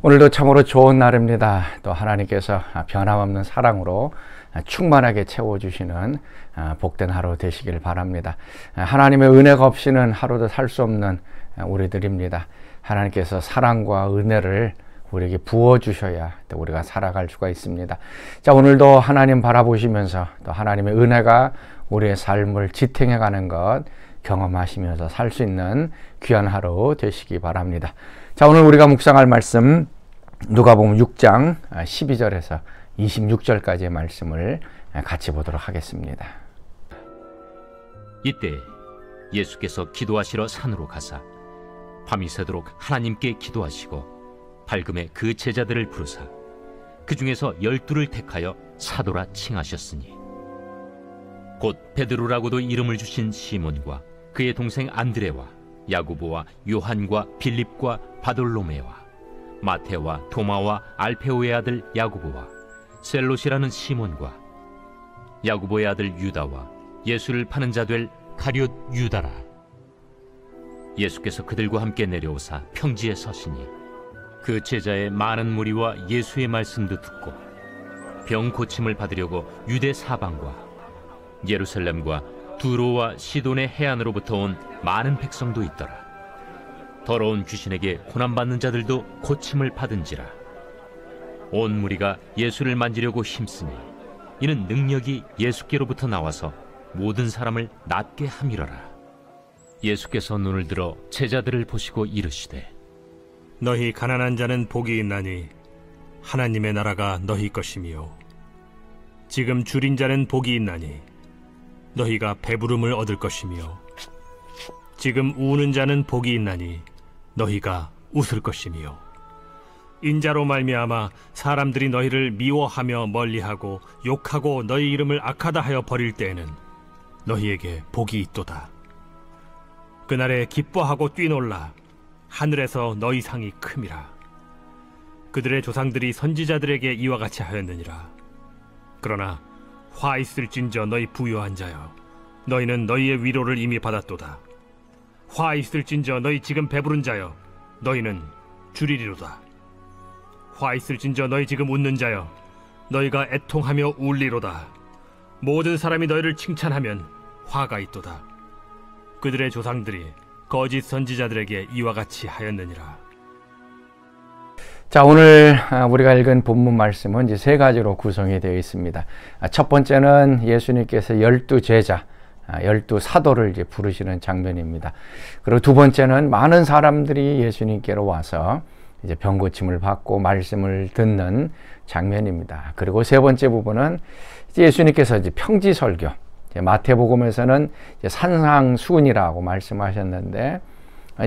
오늘도 참으로 좋은 날입니다. 또 하나님께서 변함없는 사랑으로 충만하게 채워주시는 복된 하루 되시길 바랍니다. 하나님의 은혜가 없이는 하루도 살 수 없는 우리들입니다. 하나님께서 사랑과 은혜를 우리에게 부어주셔야 또 우리가 살아갈 수가 있습니다. 자, 오늘도 하나님 바라보시면서 또 하나님의 은혜가 우리의 삶을 지탱해가는 것 경험하시면서 살 수 있는 귀한 하루 되시기 바랍니다. 자, 오늘 우리가 묵상할 말씀 누가복음 6장 12절에서 26절까지의 말씀을 같이 보도록 하겠습니다. 이때 예수께서 기도하시러 산으로 가사 밤이 새도록 하나님께 기도하시고 밝음에 그 제자들을 부르사 그 중에서 12를 택하여 사도라 칭하셨으니 곧 베드로라고도 이름을 주신 시몬과 그의 동생 안드레와 야고보와 요한과 빌립과 바돌로메와 마테와 도마와 알페오의 아들 야고보와 셀롯이라는 시몬과 야고보의 아들 유다와 예수를 파는 자 될 가룟 유다라. 예수께서 그들과 함께 내려오사 평지에 서시니 그 제자의 많은 무리와 예수의 말씀도 듣고 병 고침을 받으려고 유대 사방과 예루살렘과 두로와 시돈의 해안으로부터 온 많은 백성도 있더라. 더러운 귀신에게 고난받는 자들도 고침을 받은지라. 온 무리가 예수를 만지려고 힘쓰니 이는 능력이 예수께로부터 나와서 모든 사람을 낫게 함이러라. 예수께서 눈을 들어 제자들을 보시고 이르시되 너희 가난한 자는 복이 있나니 하나님의 나라가 너희 것이며 지금 줄인 자는 복이 있나니 너희가 배부름을 얻을 것이며 지금 우는 자는 복이 있나니 너희가 웃을 것이며 인자로 말미암아 사람들이 너희를 미워하며 멀리하고 욕하고 너희 이름을 악하다 하여 버릴 때에는 너희에게 복이 있도다. 그날에 기뻐하고 뛰놀라. 하늘에서 너희 상이 큼이라. 그들의 조상들이 선지자들에게 이와 같이 하였느니라. 그러나 화 있을진저 너희 부요한 자여, 너희는 너희의 위로를 이미 받았도다. 화 있을진저 너희 지금 배부른 자여, 너희는 줄이리로다. 화 있을진저 너희 지금 웃는 자여, 너희가 애통하며 울리로다. 모든 사람이 너희를 칭찬하면 화가 있도다. 그들의 조상들이 거짓 선지자들에게 이와 같이 하였느니라. 자, 오늘 우리가 읽은 본문 말씀은 이제 세 가지로 구성이 되어 있습니다. 첫 번째는 예수님께서 12제자, 12사도를 이제 부르시는 장면입니다. 그리고 두 번째는 많은 사람들이 예수님께로 와서 이제 병고침을 받고 말씀을 듣는 장면입니다. 그리고 세 번째 부분은 이제 예수님께서 이제 평지 설교, 마태복음에서는 이제 산상수훈이라고 말씀하셨는데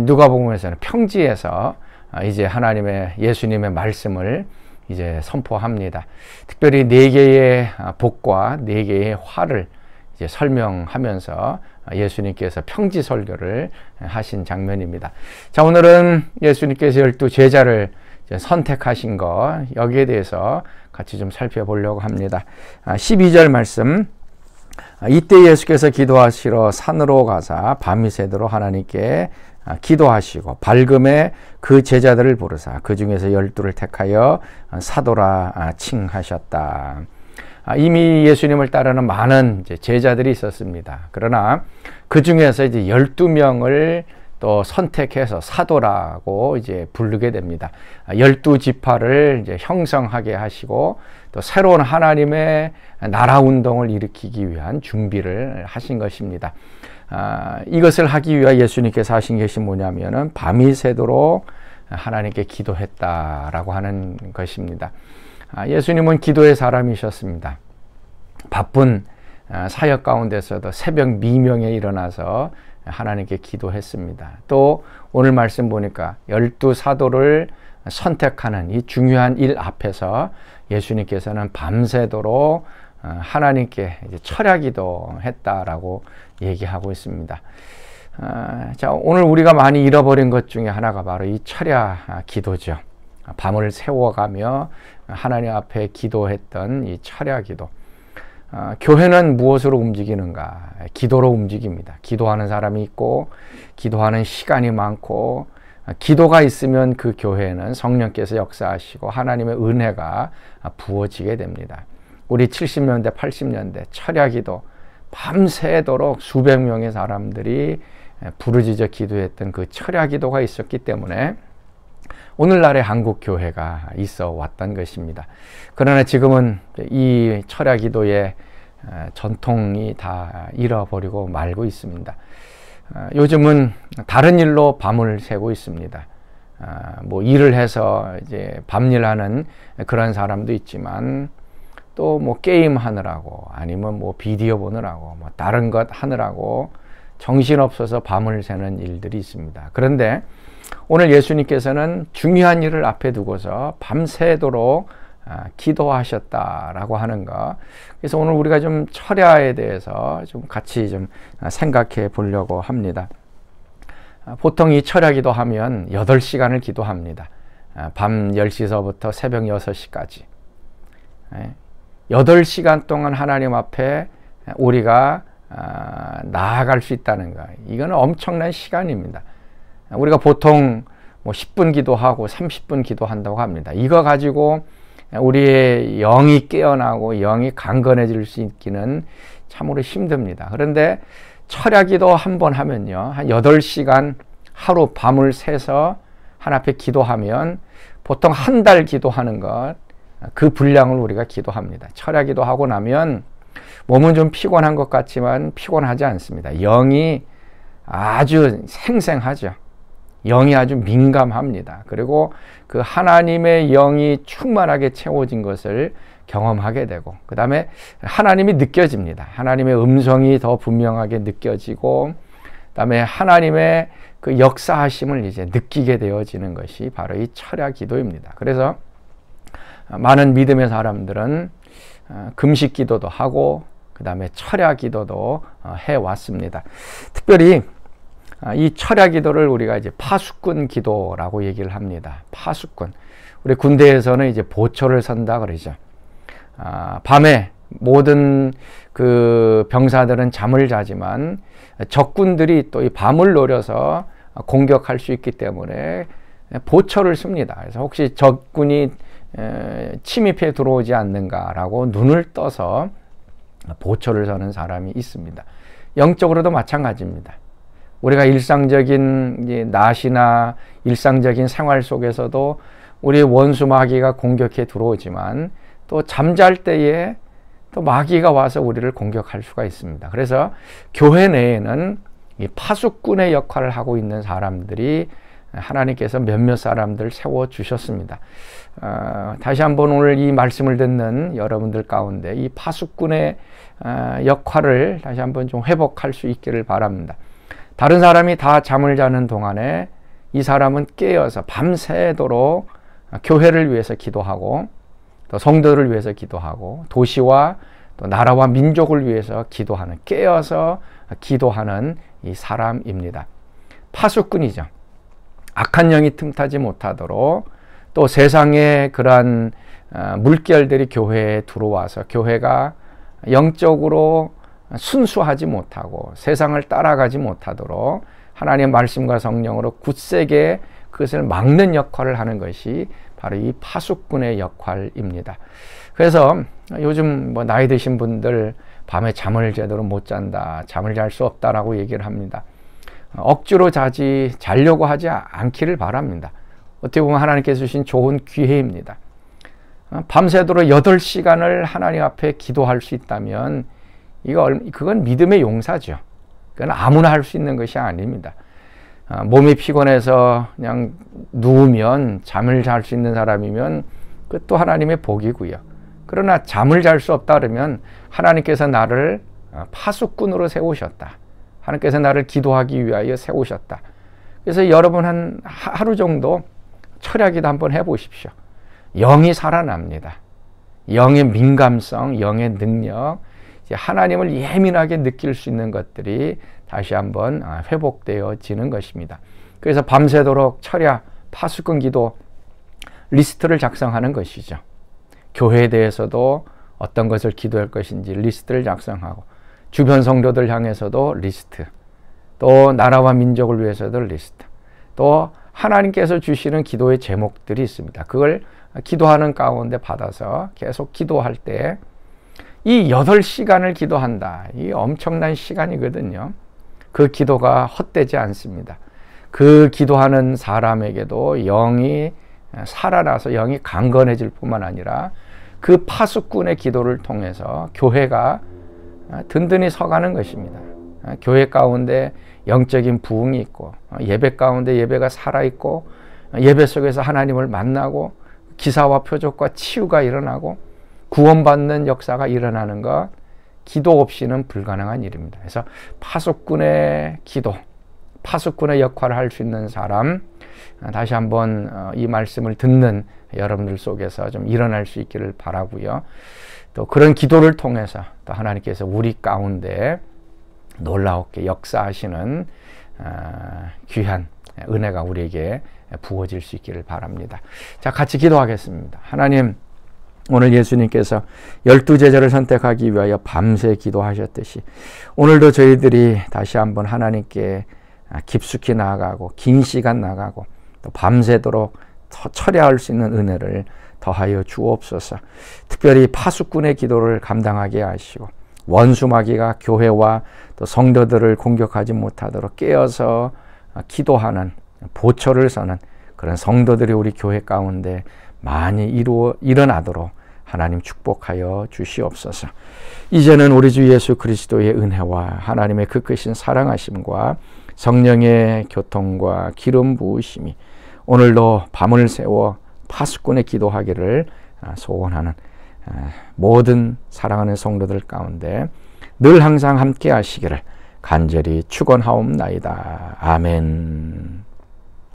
누가복음에서는 평지에서 이제 하나님의 예수님의 말씀을 이제 선포합니다. 특별히 4개의 복과 4개의 화를 이제 설명하면서 예수님께서 평지 설교를 하신 장면입니다. 자, 오늘은 예수님께서 12제자를 선택하신 것, 여기에 대해서 같이 좀 살펴보려고 합니다. 12절 말씀. 이때 예수께서 기도하시러 산으로 가사 밤이 새도록 하나님께 기도하시고 밝음에 그 제자들을 부르사 그 중에서 12를 택하여 사도라 칭하셨다. 이미 예수님을 따르는 많은 제자들이 있었습니다. 그러나 그 중에서 이제 12명을 또 선택해서 사도라고 이제 부르게 됩니다. 12지파를 이제 형성하게 하시고 또 새로운 하나님의 나라 운동을 일으키기 위한 준비를 하신 것입니다. 이것을 하기 위해 예수님께서 하신 것이 뭐냐면은 밤이 새도록 하나님께 기도했다라고 하는 것입니다. 예수님은 기도의 사람이셨습니다. 바쁜 사역 가운데서도 새벽 미명에 일어나서 하나님께 기도했습니다. 또 오늘 말씀 보니까 12사도를 선택하는 이 중요한 일 앞에서 예수님께서는 밤새도록 하나님께 이제 철야기도 했다라고 얘기하고 있습니다. 자, 오늘 우리가 많이 잃어버린 것 중에 하나가 바로 이 철야 기도죠. 밤을 새워가며 하나님 앞에 기도했던 이 철야 기도. 교회는 무엇으로 움직이는가? 기도로 움직입니다. 기도하는 사람이 있고 기도하는 시간이 많고 기도가 있으면 그 교회에는 성령께서 역사하시고 하나님의 은혜가 부어지게 됩니다. 우리 70년대, 80년대 철야기도 밤새도록 수백 명의 사람들이 부르짖어 기도했던 그 철야기도가 있었기 때문에 오늘날의 한국 교회가 있어 왔던 것입니다. 그러나 지금은 이 철야기도의 전통이 다 잃어버리고 말고 있습니다. 요즘은 다른 일로 밤을 새고 있습니다. 뭐 일을 해서 이제 밤일하는 그런 사람도 있지만 또 뭐 게임 하느라고 아니면 뭐 비디오 보느라고 뭐 다른 것 하느라고 정신없어서 밤을 새는 일들이 있습니다. 그런데 오늘 예수님께서는 중요한 일을 앞에 두고서 밤새도록 기도하셨다라고 하는 것. 그래서 오늘 우리가 좀 철야에 대해서 좀 같이 좀 생각해 보려고 합니다. 보통 이 철야 기도하면 8시간을 기도합니다. 밤 10시서부터 새벽 6시까지. 8시간 동안 하나님 앞에 우리가 나아갈 수 있다는 것. 이거는 엄청난 시간입니다. 우리가 보통 뭐 10분 기도하고 30분 기도한다고 합니다. 이거 가지고 우리의 영이 깨어나고 영이 강건해질 수 있기는 참으로 힘듭니다. 그런데 철야 기도 한 번 하면요, 한 8시간 하루 밤을 새서 하나님 앞에 기도하면 보통 한 달 기도하는 것, 그 분량을 우리가 기도합니다. 철야 기도하고 나면 몸은 좀 피곤한 것 같지만 피곤하지 않습니다. 영이 아주 생생하죠. 영이 아주 민감합니다. 그리고 그 하나님의 영이 충만하게 채워진 것을 경험하게 되고, 그 다음에 하나님이 느껴집니다. 하나님의 음성이 더 분명하게 느껴지고, 그 다음에 하나님의 그 역사하심을 이제 느끼게 되어지는 것이 바로 이 철야 기도입니다. 그래서 많은 믿음의 사람들은 금식 기도도 하고, 그 다음에 철야 기도도 해왔습니다. 특별히 이 철야 기도를 우리가 이제 파수꾼 기도라고 얘기를 합니다. 파수꾼. 우리 군대에서는 이제 보초를 선다 그러죠. 밤에 모든 그 병사들은 잠을 자지만 적군들이 또 이 밤을 노려서 공격할 수 있기 때문에 보초를 씁니다. 그래서 혹시 적군이 침입해 들어오지 않는가라고 눈을 떠서 보초를 서는 사람이 있습니다. 영적으로도 마찬가지입니다. 우리가 일상적인 낮이나 일상적인 생활 속에서도 우리 원수 마귀가 공격해 들어오지만 또 잠잘 때에 또 마귀가 와서 우리를 공격할 수가 있습니다. 그래서 교회 내에는 이 파수꾼의 역할을 하고 있는 사람들이 하나님께서 몇몇 사람들 세워주셨습니다. 다시 한번 오늘 이 말씀을 듣는 여러분들 가운데 이 파수꾼의 역할을 다시 한번 좀 회복할 수 있기를 바랍니다. 다른 사람이 다 잠을 자는 동안에 이 사람은 깨어서 밤새도록 교회를 위해서 기도하고 또 성도를 위해서 기도하고 도시와 또 나라와 민족을 위해서 기도하는, 깨어서 기도하는 이 사람입니다. 파수꾼이죠. 악한 영이 틈타지 못하도록 또 세상의 그러한 물결들이 교회에 들어와서 교회가 영적으로 순수하지 못하고 세상을 따라가지 못하도록 하나님의 말씀과 성령으로 굳세게 그것을 막는 역할을 하는 것이 바로 이 파수꾼의 역할입니다. 그래서 요즘 뭐 나이 드신 분들 밤에 잠을 제대로 못 잔다, 잠을 잘 수 없다라고 얘기를 합니다. 억지로 자려고 하지 않기를 바랍니다. 어떻게 보면 하나님께서 주신 좋은 기회입니다. 밤새도록 8시간을 하나님 앞에 기도할 수 있다면 그건 믿음의 용사죠. 그건 아무나 할 수 있는 것이 아닙니다. 몸이 피곤해서 그냥 누우면 잠을 잘 수 있는 사람이면 그것도 하나님의 복이고요. 그러나 잠을 잘 수 없다 그러면 하나님께서 나를 파수꾼으로 세우셨다. 하나님께서 나를 기도하기 위하여 세우셨다. 그래서 여러분 한 하루 정도 철야기도 한번 해보십시오. 영이 살아납니다. 영의 민감성, 영의 능력, 하나님을 예민하게 느낄 수 있는 것들이 다시 한번 회복되어지는 것입니다. 그래서 밤새도록 철야, 파수꾼 기도 리스트를 작성하는 것이죠. 교회에 대해서도 어떤 것을 기도할 것인지 리스트를 작성하고, 주변 성도들 향해서도 리스트, 또 나라와 민족을 위해서도 리스트, 또 하나님께서 주시는 기도의 제목들이 있습니다. 그걸 기도하는 가운데 받아서 계속 기도할 때 이 8시간을 기도한다. 이 엄청난 시간이거든요. 그 기도가 헛되지 않습니다. 그 기도하는 사람에게도 영이 살아나서 영이 강건해질 뿐만 아니라 그 파수꾼의 기도를 통해서 교회가 든든히 서가는 것입니다. 교회 가운데 영적인 부흥이 있고 예배 가운데 예배가 살아있고 예배 속에서 하나님을 만나고 기사와 표적과 치유가 일어나고 구원받는 역사가 일어나는 것, 기도 없이는 불가능한 일입니다. 그래서 파수꾼의 기도, 파수꾼의 역할을 할 수 있는 사람, 다시 한번 이 말씀을 듣는 여러분들 속에서 좀 일어날 수 있기를 바라고요. 또 그런 기도를 통해서 또 하나님께서 우리 가운데 놀라웠게 역사하시는 귀한 은혜가 우리에게 부어질 수 있기를 바랍니다. 자, 같이 기도하겠습니다. 하나님, 오늘 예수님께서 12제자를 선택하기 위하여 밤새 기도하셨듯이 오늘도 저희들이 다시 한번 하나님께 깊숙이 나아가고 긴 시간 나가고 또 밤새도록 철야할 수 있는 은혜를 더하여 주옵소서. 특별히 파수꾼의 기도를 감당하게 하시고 원수마귀가 교회와 또 성도들을 공격하지 못하도록 깨어서 기도하는 보초를 서는 그런 성도들이 우리 교회 가운데 많이 일어나도록 하나님 축복하여 주시옵소서. 이제는 우리 주 예수 그리스도의 은혜와 하나님의 그 크신 사랑하심과 성령의 교통과 기름 부으심이 오늘도 밤을 새워 파수꾼의 기도하기를 소원하는 모든 사랑하는 성도들 가운데 늘 항상 함께 하시기를 간절히 축원하옵나이다. 아멘.